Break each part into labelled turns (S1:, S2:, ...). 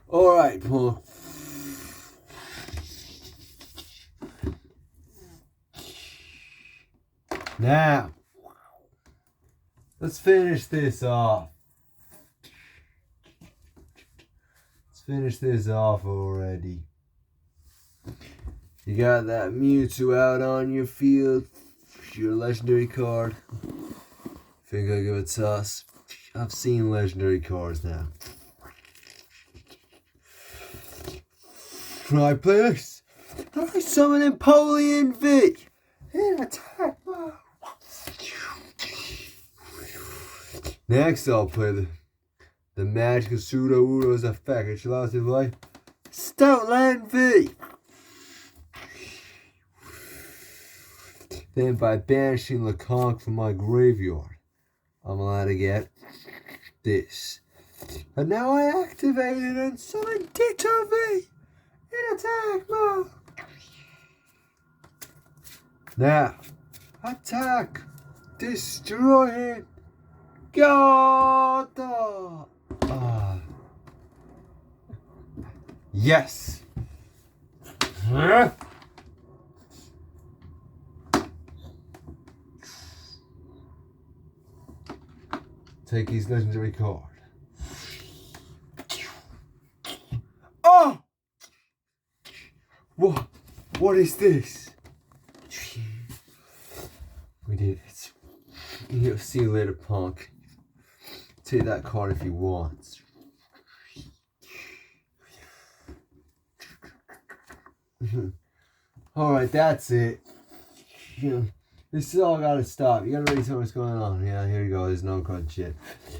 S1: Alright, punk. Now, let's finish this off. Let's finish this off already. You got that Mewtwo out on your field. Your legendary card. Think I'll give it to us. I've seen legendary cards now. Can I play this? I summon Napoleon V in attack mode. Next, I'll play the magical pseudo Udo's effect. It allows you to play Stoutland V. Then, by banishing Leconque from my graveyard, I'm allowed to get this. And now I activate it and summon Ditto V in attack mode. Now, attack, destroy it. God! Yes! Take his legendary card. Oh! What is this? We did it. You'll see you later, punk. Take that card if you want. Alright, that's it. This is all gotta stop. You gotta really tell what's going on. Yeah, here you go. There's no card shit.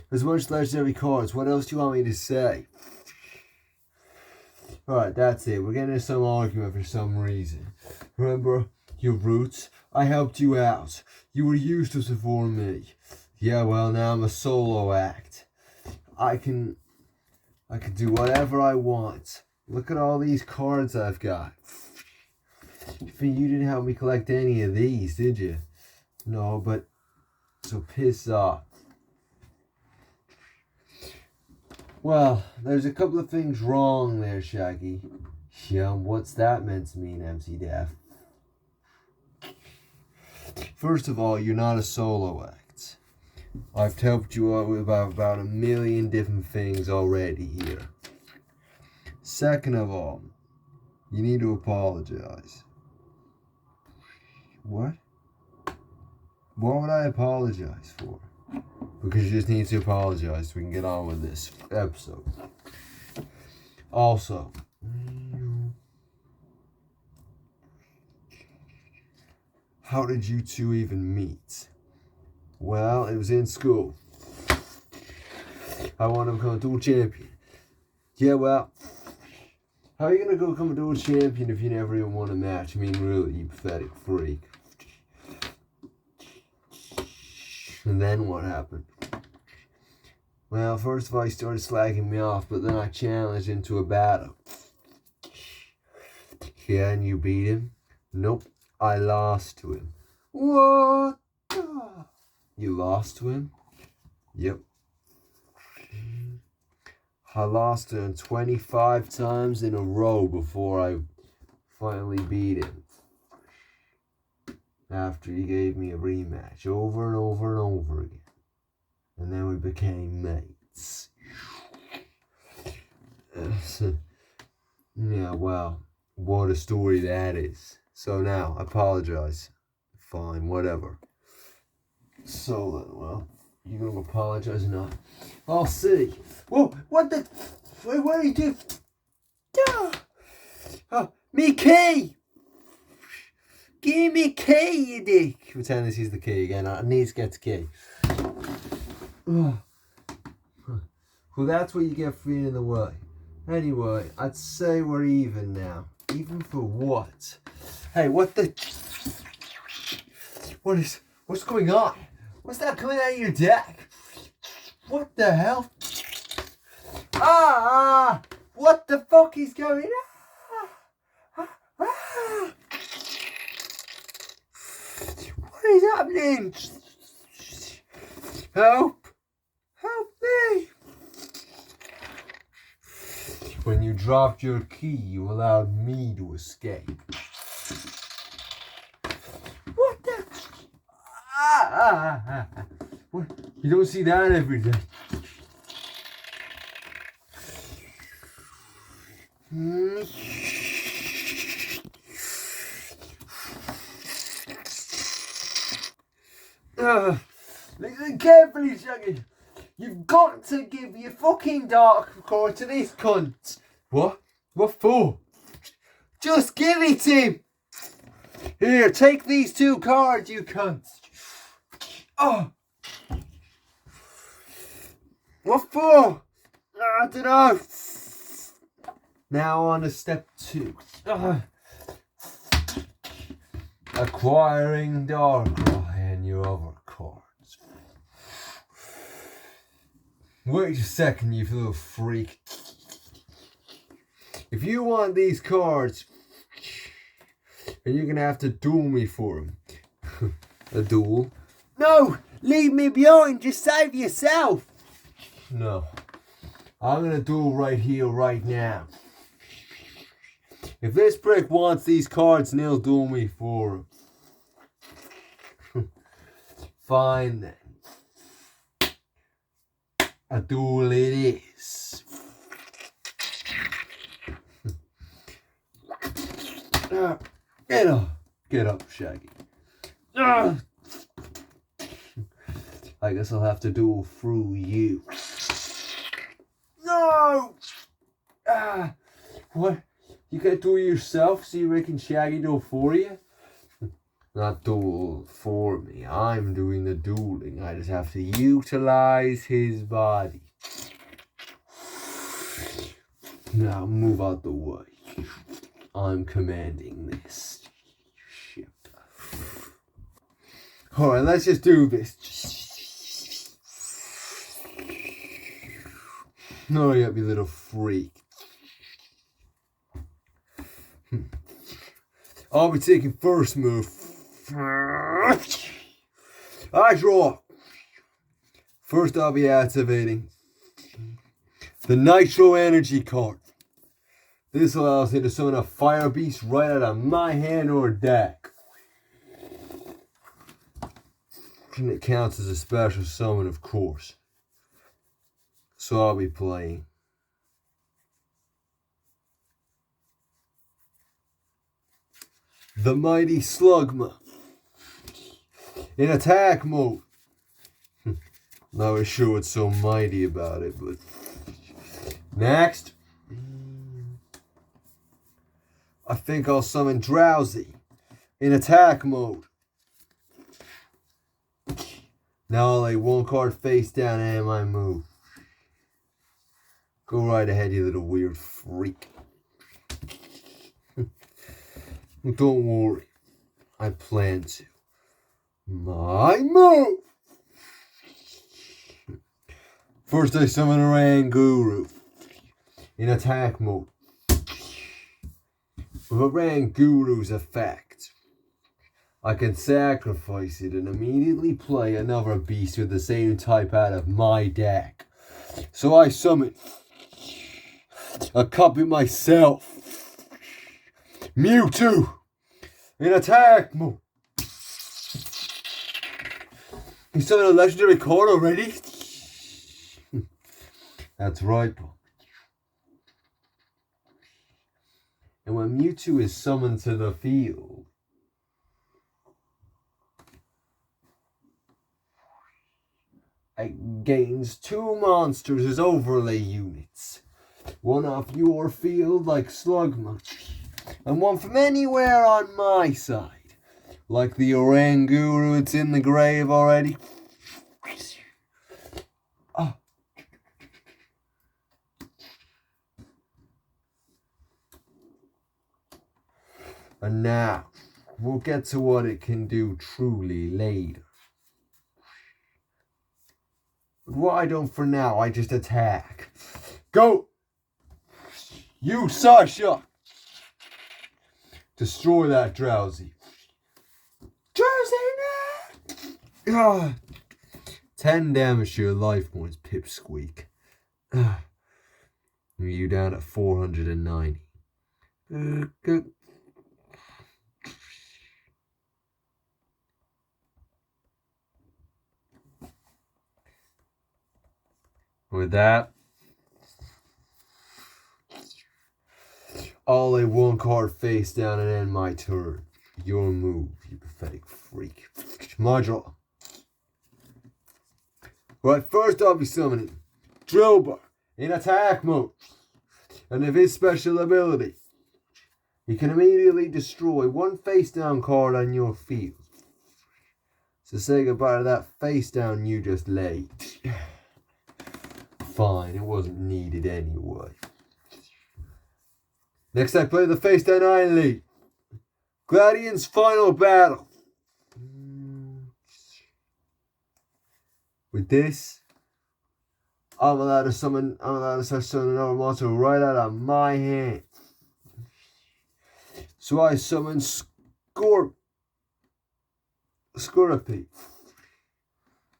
S1: There's a bunch of legendary cards. What else do you want me to say? Alright, that's it. We're getting into some argument for some reason. Remember your roots? I helped you out. You were useless before me. Yeah, well, now I'm a solo act. I can do whatever I want. Look at all these cards I've got. You didn't help me collect any of these, did you? No, but so piss off. Well, there's a couple of things wrong there, Shaggy. Yeah, what's that meant to mean, MC Def? First of all, you're not a solo act. I've helped you out with about a million different things already here. Second of all, you need to apologize. What? What would I apologize for? Because you just need to apologize so we can get on with this episode. Also, how did you two even meet? Well, it was in school. I want to become a dual champion. Yeah, well, how are you going to become a dual champion if you never even won a match? I mean, really, you pathetic freak. And then what happened? Well, first of all, he started slagging me off, but then I challenged into a battle. Yeah, and you beat him? Nope, I lost to him. What? You lost to him? Yep. I lost to him 25 times in a row before I finally beat him. After he gave me a rematch over and over and over again. And then we became mates. Yeah, well, what a story that is. So now, I apologize. Fine, whatever. So then, well, you gonna apologize or not? I'll see. Whoa, what the? Wait, what do you do? Me key! Give me key, you dick! Pretend this is the key again. I need to get the key. Well, that's what you get for being in the way. Anyway, I'd say we're even now. Even for what? Hey, what the? What's going on? What's that coming out of your deck? What the hell? What the fuck is going on? What is happening? Help! Help me! When you dropped your key, you allowed me to escape. What the? What? You don't see that every day. Listen carefully, Shaggy. You've got to give your fucking dark cord to this cunt. What? What for? Just give it to him. Here, take these 2 cards, you cunt. Oh. What for? I don't know. Now on to step 2. Acquiring Darkrai and your other cards. Wait a second, you little freak. If you want these cards, then you're gonna have to duel me for them. A duel? No! Leave me behind! Just save yourself! No. I'm gonna duel right here, right now. If this prick wants these cards, then he'll duel me for them. Fine then. A duel it is. Get up. Get up, Shaggy. I guess I'll have to duel through you. No! What? You can't duel yourself so you reckon Shaggy do it for you? Not duel for me. I'm doing the dueling. I just have to utilize his body. Now move out the way. I'm commanding this. Shit. Alright, let's just do this. Hurry up, you little freak. I'll be taking first move. I draw. First I'll be activating the Nitro Energy card. This allows me to summon a fire beast right out of my hand or deck. And it counts as a special summon, of course. So I'll be playing the Mighty Slugma in attack mode. Not really sure what's so mighty about it, but next, I think I'll summon Drowsy in attack mode. Now I'll lay 1 card face down and my move. Go right ahead, you little weird freak. Don't worry, I plan to. My move! First I summon a Ranguru in attack mode. With a Ranguru's effect, I can sacrifice it and immediately play another beast with the same type out of my deck. So I summon a copy myself. Mewtwo in attack mode. You summoned a legendary card already? That's right, Paul. And when Mewtwo is summoned to the field, it gains 2 monsters as overlay units. 1 off your field like Slugma, and 1 from anywhere on my side. Like the Oranguru, it's in the grave already. Oh. And now, we'll get to what it can do truly later. But what I don't for now, I just attack. Go! You Sasha! Destroy that Drowsy. Drowsy! 10 damage to your life points, Pipsqueak. You down at 490. With that, I'll lay one card face down and end my turn. Your move, you pathetic freak. My draw. Right, first I'll be summoning Drillbur in attack mode. And of his special ability, you can immediately destroy one face down card on your field. So say goodbye to that face down you just laid. Fine, it wasn't needed anyway. Next I play the face down Iron League. Gladian's final battle. With this, I'm allowed to start summoning another monster right out of my hand. So I summon Scorpy.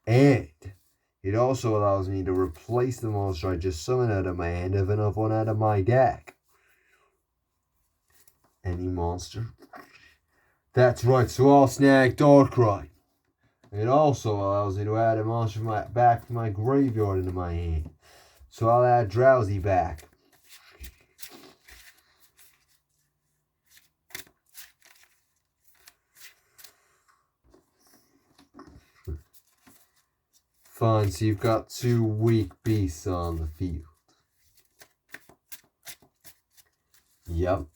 S1: And it also allows me to replace the monster I just summoned out of my hand with another one out of my deck. Any monster. That's right, so I'll snag Darkrai. It also allows me to add a monster back from my graveyard into my hand. So I'll add Drowsy back. Fine, so you've got two weak beasts on the field. Yep.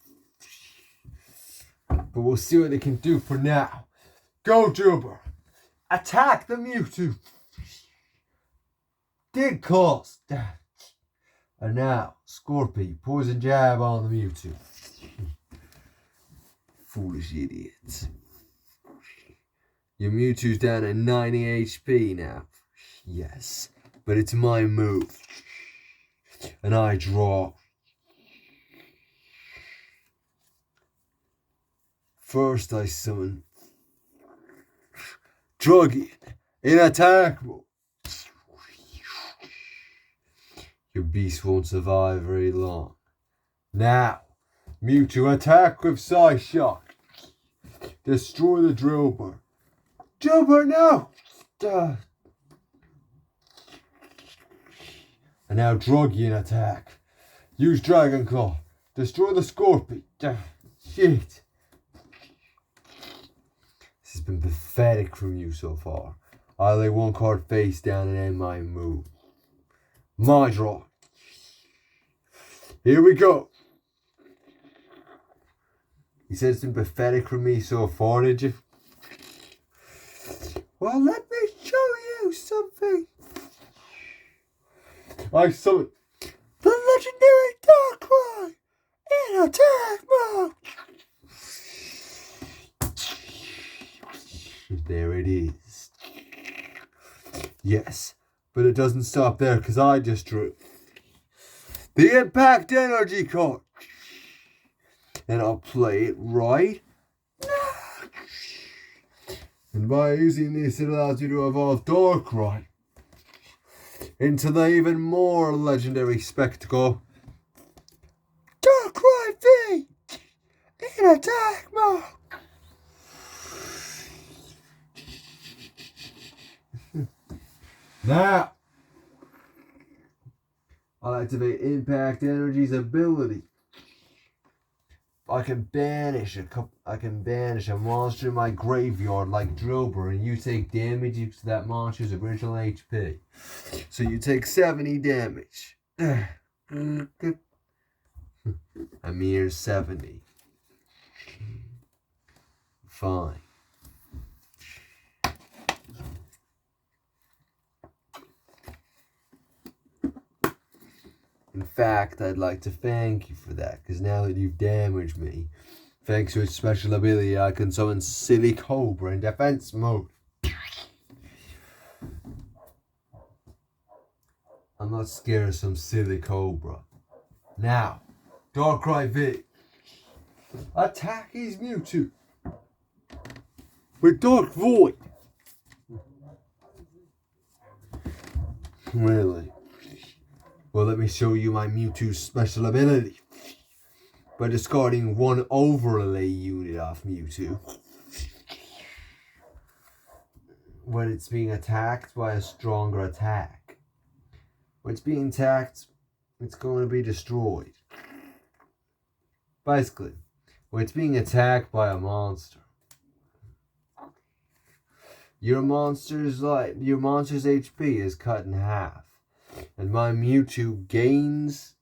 S1: But we'll see what they can do for now. Go, Drillbur! Attack the Mewtwo! Dig cause damage. And now, Scorpy, poison jab on the Mewtwo. Foolish idiots. Your Mewtwo's down at 90 HP now. Yes, but it's my move. And I draw. First I summon Druggy in attack mode. Your beast won't survive very long. Now, Mewtwo attack with Psyshock. Destroy the Drillbur. Drillbur, no! And now Druggy in attack. Use Dragon Claw. Destroy the Scorpion. Shit. This has been pathetic from you so far. I lay one card face down and end my move. My draw. Here we go. You said it's been pathetic from me so far, did you? Well, let me show you something. I summon the legendary Darkrai in attack mode. There it is. Yes, but it doesn't stop there because I just drew the Impact Energy card. And I'll play it right now. And by using this, it allows you to evolve Darkrai into the even more legendary spectacle, Darkrai V in attack mode. Now, I'll activate Impact Energy's ability. I can banish a monster in my graveyard like Drillbur, and you take damage equal to that monster's original HP. So you take 70 damage. A mere 70. Fine. In fact, I'd like to thank you for that, because now that you've damaged me, thanks to its special ability, I can summon Silly Cobra in defense mode. I'm not scared of some Silly Cobra. Now, Darkrai V. Attack his Mewtwo with Dark Void. Really? Well, let me show you my Mewtwo's special ability. By discarding one overlay unit off Mewtwo, when it's being attacked by a stronger attack. When it's being attacked, it's going to be destroyed. Basically, when it's being attacked by a monster, your monster's HP is cut in half, and my Mewtwo gains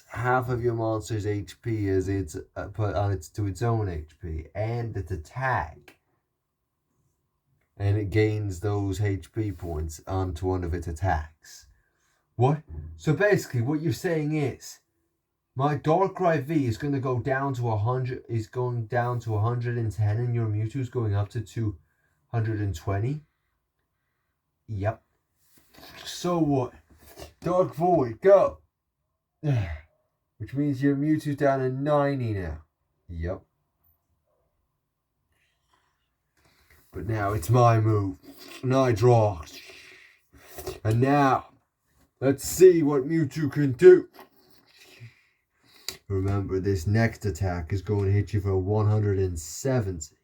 S1: half of your monster's HP as it's put on to its own HP and its attack, and it gains those HP points onto one of its attacks. What? So basically, what you're saying is, my Darkrai V is going to go down to 100. Is going down to 110, and your Mewtwo's going up to 220. Yep. So what? Dark Void, go. Which means your Mewtwo's down to 90 now. Yep. But now it's my move. And I draw. And now, let's see what Mewtwo can do. Remember, this next attack is going to hit you for 170.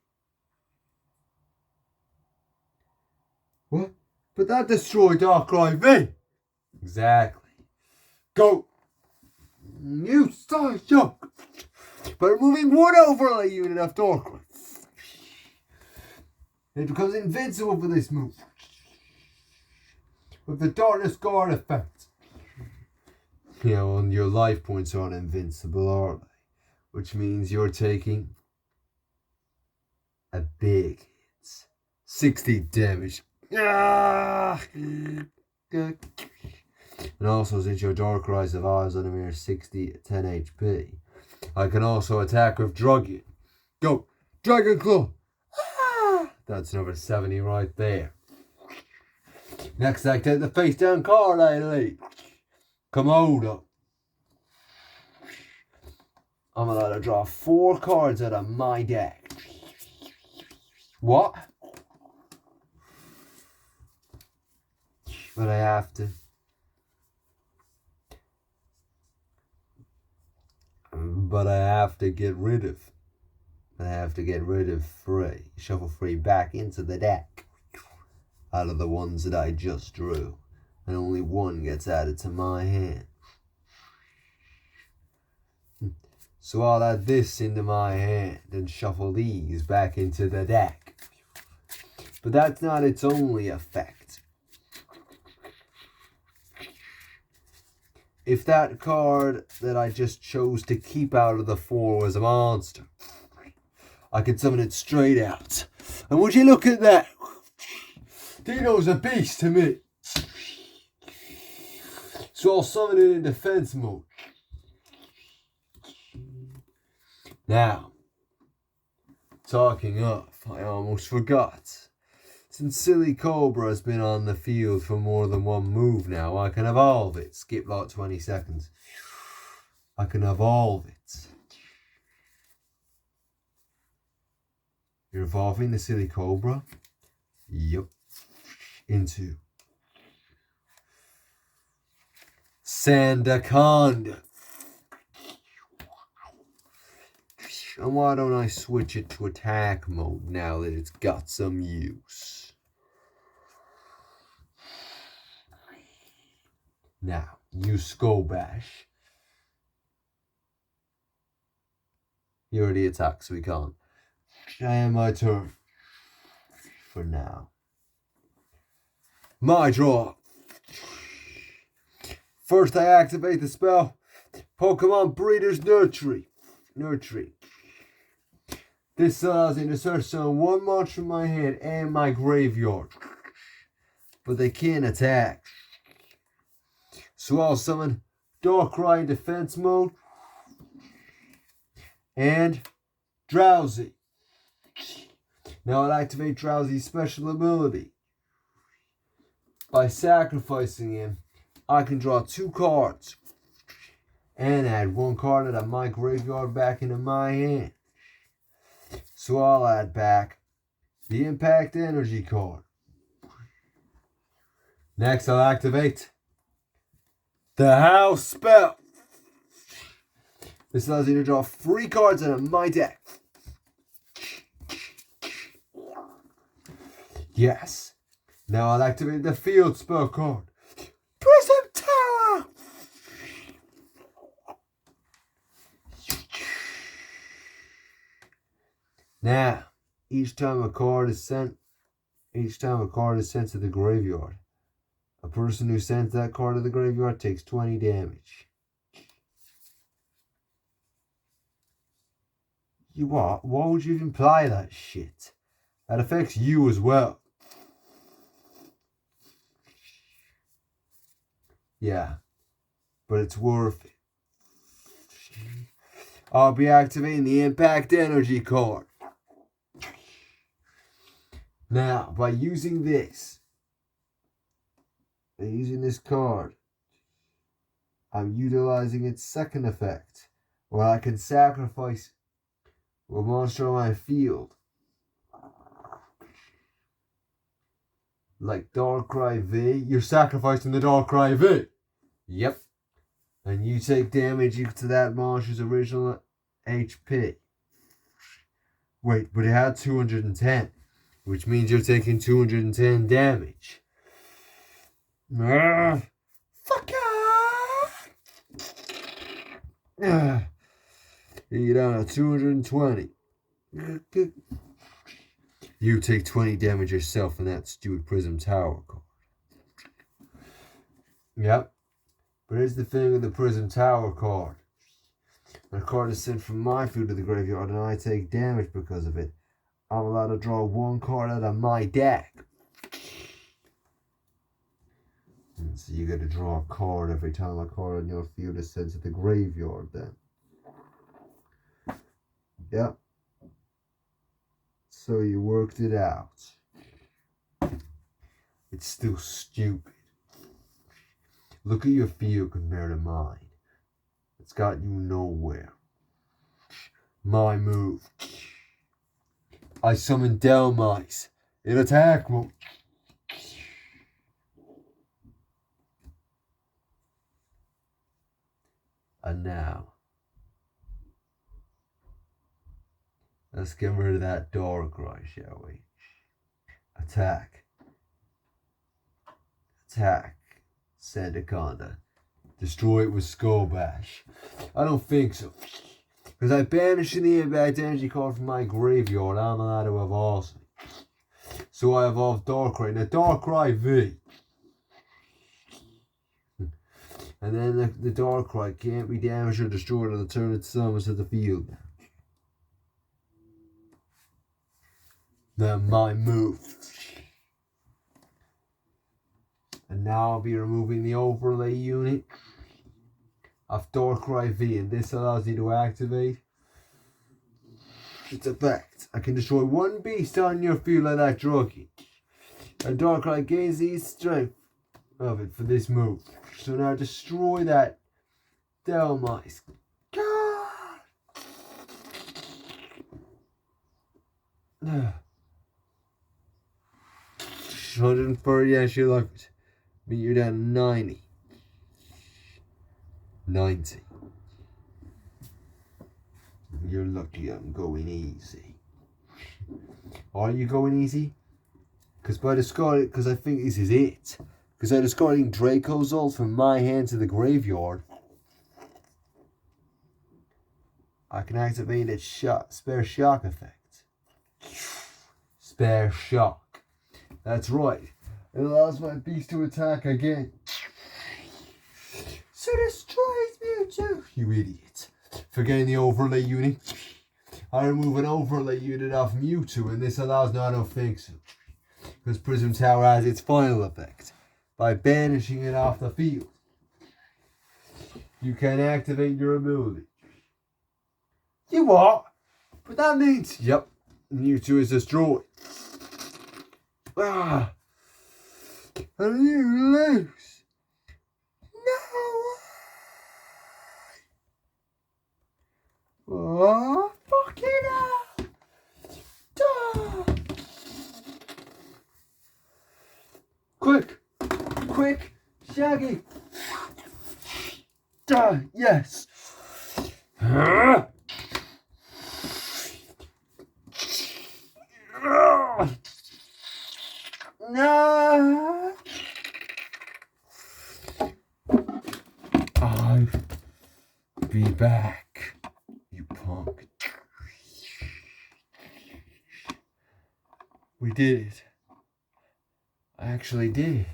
S1: What? But that destroyed Darkrai V. Exactly. Go. You start yoke. By removing one overlay unit of Darkrai, it becomes invincible for this move. With the Darkness Guard effect. And your life points aren't invincible, are they? Which means you're taking a big hit. 60 damage. And also, since your Darkrai survives on a mere 10 HP, I can also attack with Dragon. Go! Dragon Claw! That's number 70 right there. Next, I take the face down card I lead. Komodo. I'm allowed to draw 4 cards out of my deck. What? But I have to. Get rid of. I have to get rid of 3. Shuffle 3 back into the deck. Out of the ones that I just drew. And only 1 gets added to my hand. So I'll add this into my hand and shuffle these back into the deck. But that's not its only effect. If that card that I just chose to keep out of the 4 was a monster, I could summon it straight out. And would you look at that? Dino's a beast to me. So I'll summon it in defense mode. Now, talking of, I almost forgot. Since Silly Cobra has been on the field for more than 1 move now, I can evolve it. Skip about 20 seconds. I can evolve it. You're evolving the Silly Cobra? Yep. Into Sandaconda. And why don't I switch it to attack mode now that it's got some use? Now, use Skull Bash. He already attacked, so we can't. And my turn. For now. My draw. First, I activate the spell Pokemon Breeder's Nurturing. This allows me to search summon 1 monster from my hand and my graveyard. But they can't attack. So I'll summon Darkrai in defense mode and Drowsy. Now I'll activate Drowsy's special ability. By sacrificing him, I can draw 2 cards and add 1 card out of my graveyard back into my hand. So I'll add back the Impact Energy card. Next, I'll activate the house spell. This allows you to draw 3 cards out of my deck. Yes. Now I'll activate the field spell card. Prism Tower! Now, each time a card is sent to the graveyard, a person who sent that card to the graveyard takes 20 damage. You what? Why would you even play that shit? That affects you as well. Yeah, but it's worth it. I'll be activating the Impact Energy card. Now, by using this card, I'm utilizing its second effect, where I can sacrifice a monster on my field, like Darkrai V. You're sacrificing the Darkrai V. Yep. And you take damage equal to that monster's original HP. Wait, but it had 210, which means you're taking 210 damage. Fuck off! You're down to 220. You take 20 damage yourself in that stupid Prism Tower card. Yep. But here's the thing with the Prism Tower card. When a card is sent from my field to the graveyard and I take damage because of it, I'm allowed to draw 1 card out of my deck. And so you get to draw a card every time a card on your field is sent to the graveyard then. Yep. So you worked it out. It's still stupid. Look at your field compared to mine. It's got you nowhere. My move. I summon Delmice in attack mode. And now, let's get rid of that Darkrai, shall we? Attack. Attack. Sandaconda. Destroy it with Skull Bash. I don't think so. Because I banished the Impact Energy card from my graveyard, I'm allowed to evolve. So I evolved Darkrai. Now Darkrai V. And then the Darkrai can't be damaged or destroyed on the turn it summons to the field. Then my move. And now I'll be removing the overlay unit of Darkrai V, and this allows you to activate its effect. I can destroy 1 beast on your field like that druggie. And Darkrai gains the strength of it for this move. So now destroy that Delmice. God! 130, yeah, she like it. But you're down to 90. 90. You're lucky I'm going easy. Are you going easy? Because I think this is it. Because by discarding Draco's ult from my hand to the graveyard, I can activate its spare shock effect. Spare shock. That's right. It allows my beast to attack again. So destroys Mewtwo, you idiot. Forgetting the overlay unit. I remove an overlay unit off Mewtwo, and this allows, no, I don't think so. Because Prism Tower has its final effect. By banishing it off the field, you can activate your ability. You what? But that means, yep, Mewtwo is destroyed. Ah, and you lose. No. Oh, fuck it up. Duh. Quick. quick, Shaggy. Yes. No. I'll be back, you punk. We did it. I actually did.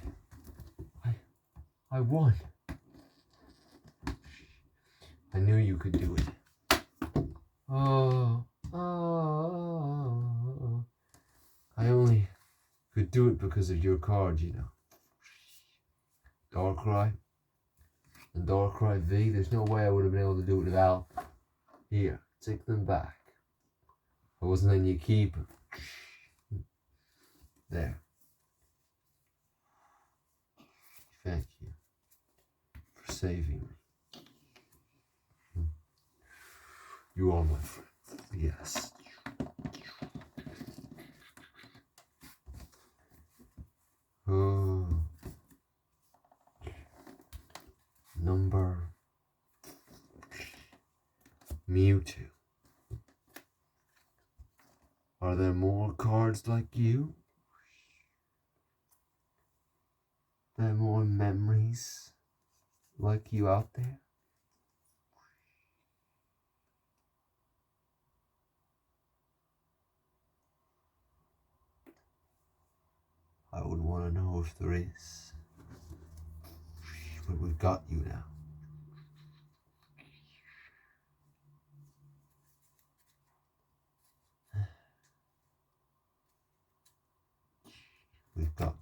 S1: I won. I knew you could do it. Oh. I only could do it because of your card, you know. Darkrai and Darkrai V. There's no way I would have been able to do it without. Here, take them back. I wasn't letting you keep them. There. Thank you for saving me. You are my friend. Yes. Oh. Number Mewtwo. Are there more cards like you? Are there more memories like you out there? I would want to know if there is. But we've got you now. We've got